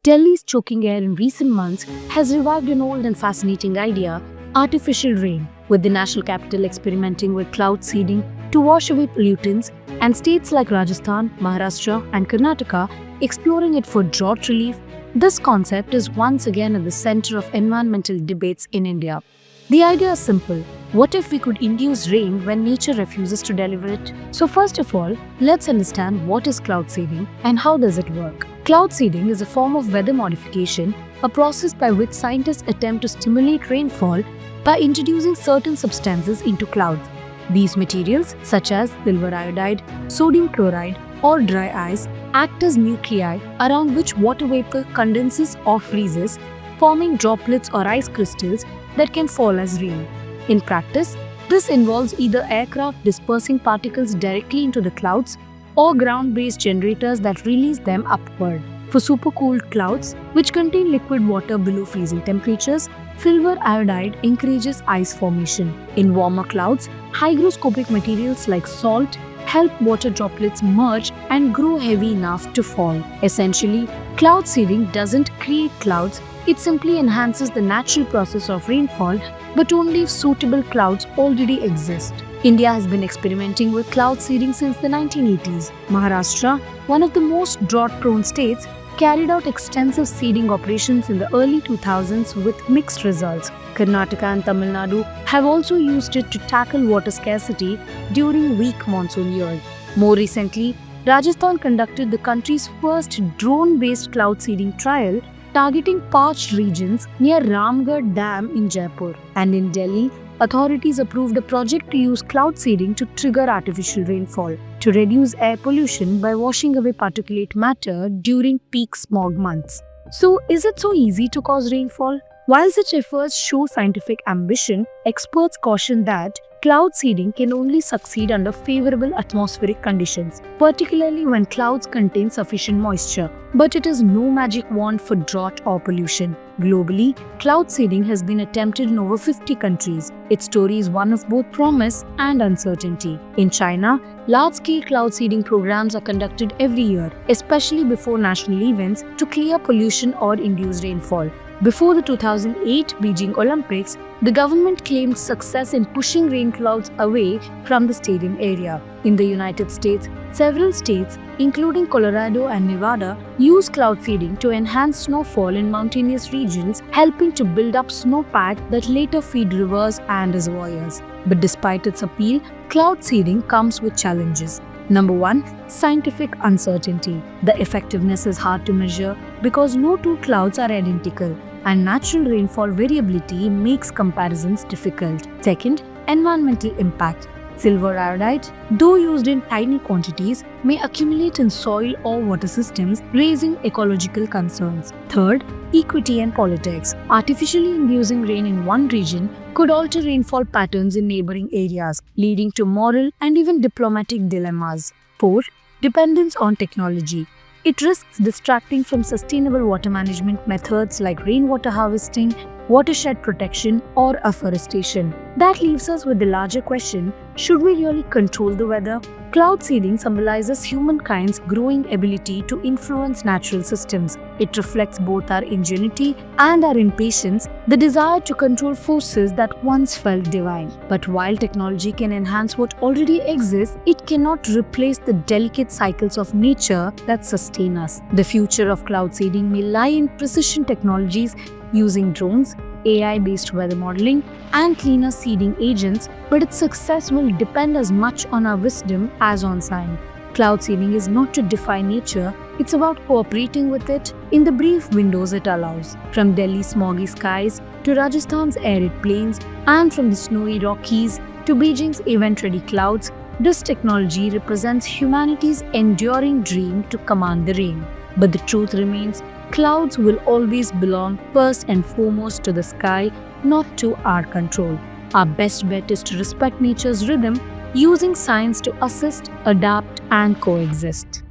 Delhi's choking air in recent months has revived an old and fascinating idea: artificial rain, with the national capital experimenting with cloud seeding to wash away pollutants, and states like Rajasthan, Maharashtra, and Karnataka exploring it for drought relief. This concept is once again at the center of environmental debates in India. The idea is simple: what if we could induce rain when nature refuses to deliver it? So first of all, let's understand what is cloud seeding and how does it work. Cloud seeding is a form of weather modification, a process by which scientists attempt to stimulate rainfall by introducing certain substances into clouds. These materials, such as silver iodide, sodium chloride, or dry ice, act as nuclei around which water vapor condenses or freezes, forming droplets or ice crystals that can fall as rain. In practice, this involves either aircraft dispersing particles directly into the clouds or ground-based generators that release them upward. For supercooled clouds, which contain liquid water below freezing temperatures, silver iodide encourages ice formation. In warmer clouds, hygroscopic materials like salt help water droplets merge and grow heavy enough to fall. Essentially, cloud seeding doesn't create clouds, it simply enhances the natural process of rainfall, but only if suitable clouds already exist. India has been experimenting with cloud seeding since the 1980s. Maharashtra, one of the most drought-prone states, carried out extensive seeding operations in the early 2000s with mixed results. Karnataka and Tamil Nadu have also used it to tackle water scarcity during weak monsoon years. More recently, Rajasthan conducted the country's first drone-based cloud seeding trial, targeting parched regions near Ramgarh Dam in Jaipur. And in Delhi, authorities approved a project to use cloud seeding to trigger artificial rainfall to reduce air pollution by washing away particulate matter during peak smog months. So, is it so easy to cause rainfall? While such efforts show scientific ambition, experts caution that cloud seeding can only succeed under favorable atmospheric conditions, particularly when clouds contain sufficient moisture. But it is no magic wand for drought or pollution. Globally, cloud seeding has been attempted in over 50 countries. Its story is one of both promise and uncertainty. In China, large-scale cloud seeding programs are conducted every year, especially before national events, to clear pollution or induce rainfall. Before the 2008 Beijing Olympics, the government claimed success in pushing rain clouds away from the stadium area. In the United States, several states, including Colorado and Nevada, use cloud seeding to enhance snowfall in mountainous regions, helping to build up snowpack that later feed rivers and reservoirs. But despite its appeal, cloud seeding comes with challenges. Number 1. Scientific uncertainty. The effectiveness is hard to measure because no two clouds are identical, and natural rainfall variability makes comparisons difficult. Second, environmental impact. Silver iodide, though used in tiny quantities, may accumulate in soil or water systems, raising ecological concerns. Third, equity and politics. Artificially inducing rain in one region could alter rainfall patterns in neighboring areas, leading to moral and even diplomatic dilemmas. Fourth, dependence on technology. It risks distracting from sustainable water management methods like rainwater harvesting, watershed protection, or afforestation. That leaves us with the larger question: should we really control the weather? Cloud seeding symbolizes humankind's growing ability to influence natural systems. It reflects both our ingenuity and our impatience, the desire to control forces that once felt divine. But while technology can enhance what already exists, it cannot replace the delicate cycles of nature that sustain us. The future of cloud seeding may lie in precision technologies using drones, AI-based weather modeling, and cleaner seeding agents, but its success will depend as much on our wisdom as on science. Cloud seeding is not to defy nature, it's about cooperating with it in the brief windows it allows. From Delhi's smoggy skies to Rajasthan's arid plains, and from the snowy Rockies to Beijing's event-ready clouds, this technology represents humanity's enduring dream to command the rain. But the truth remains, clouds will always belong first and foremost to the sky, not to our control. Our best bet is to respect nature's rhythm, using science to assist, adapt, and coexist.